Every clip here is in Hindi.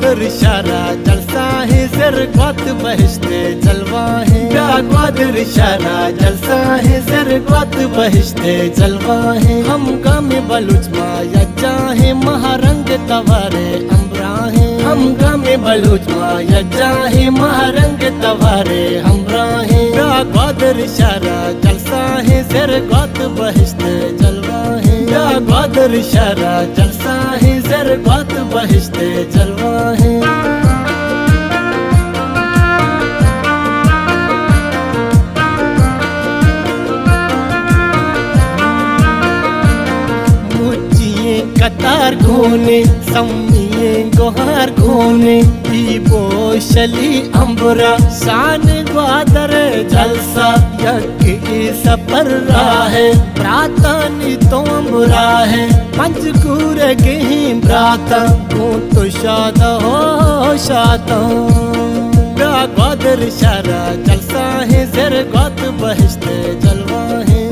ग्वादर इशारा जलसा है, ज़रग़ात बहिश्ते जलवा है। ग्वादर इशारा जलसा है, ज़रग़ात बहिश्ते जलवा है। हम गामे बलूच मा यज्जा है, महारंग तवारे अम्बरा है। हम गामे बलूच मा यज्जा है, महारंग तवारे अम्बरा है। ग्वादर इशारा जलसा है, ज़रग़ात बहिश्ते जलवा है। ग्वादर इशारा जलसा है, ज़रग़ात बहिश्ते जलवा है। मुझिए कतार घोने सम्मिए गोहार घोने बोशली अम्बरा शान ग्वादर जलसा यक सपर है। प्रातनी तो अम्बरा है पंचकूर गही ब्राता को तो शाद हो शाता। ग्वादर इशारा जलसा है, ज़रग़ात बहिश्ते जलवा है।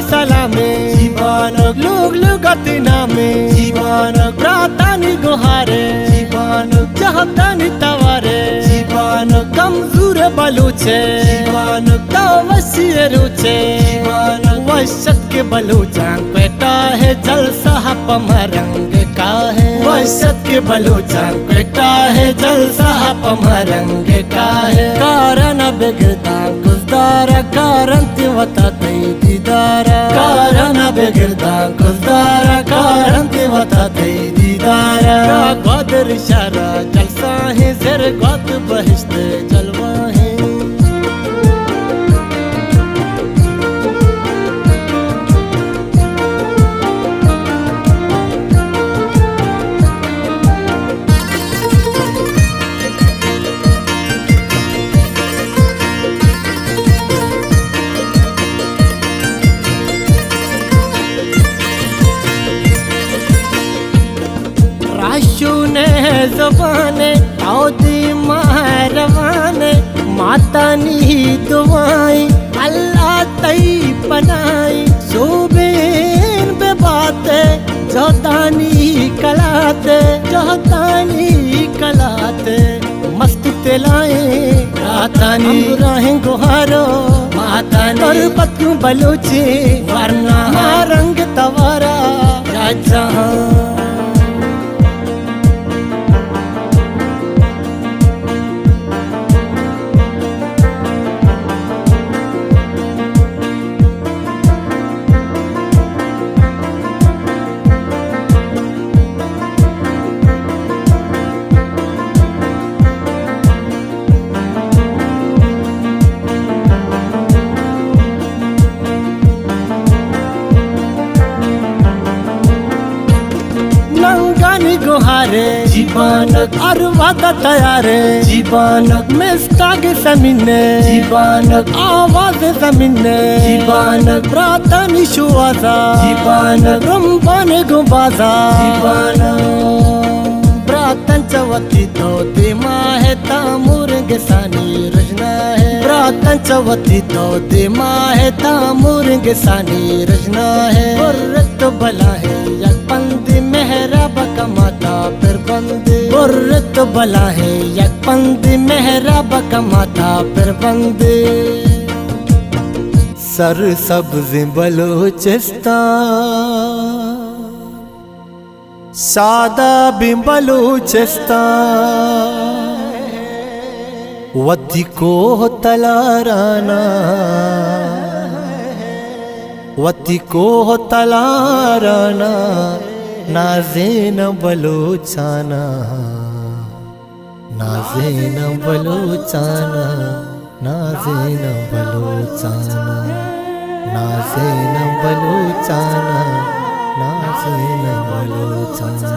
सलामे जीवन लोग लगते नामे जीवन प्रातानी गुहारे जीवन चाहतानी तवारे जीवन कमजोर बलूचे जीवन तवसीय रुचे जीवन वशत के बलूचां बेटा है जलसा पमरंग का है। वशत के बलूचां बेटा है जलसा पमरंग का है। कारण बिगड़ता गुज़दारा कारण तिवता दीदारा कारण बिगड़ता गुज़दारा कारण तिवता दीदारा। ग्वादर इशारा जलसा है, ज़रग़ात बहिश्ते जलवा है। राशुने ज़बाने औदी महरवाने मातानी दुआई अल्लाह तई पनाई। शोबेन बे बाते जोतानी कलाते मस्त तेलाए रातानी राहें गुहारो मातानी और पत्तू बलूची वरना रंग तवारा राजा। गुहारे जीवन और वादा तैयारे जीवन मिस्ताग जमीने जीवन आवाज जमीने जीवन प्रातनी शुआजा जीवन रंबान गुबाजा जीवन प्रातन चवती तो दिमा है तामुरंग सानी रजना है। प्रातन चवती तो दिमा है तामुरंग सानी रजना है। बुर्रत बला है यक पंदी मेहराब कमाता फिर बंदे बुर्रत बला है यक पंदी मेहराब कमाता फिर बंदे। सर सब्ज़ बलूचिस्तान सादा भी बलूचिस्तान वती को तलाराना वती को तलाराना नाज़ेन बलूचाना नाज़ेन बलूचाना नाज़ेन बलूचाना नाज़ेन बलूचाना नाज़ेन बलूचाना।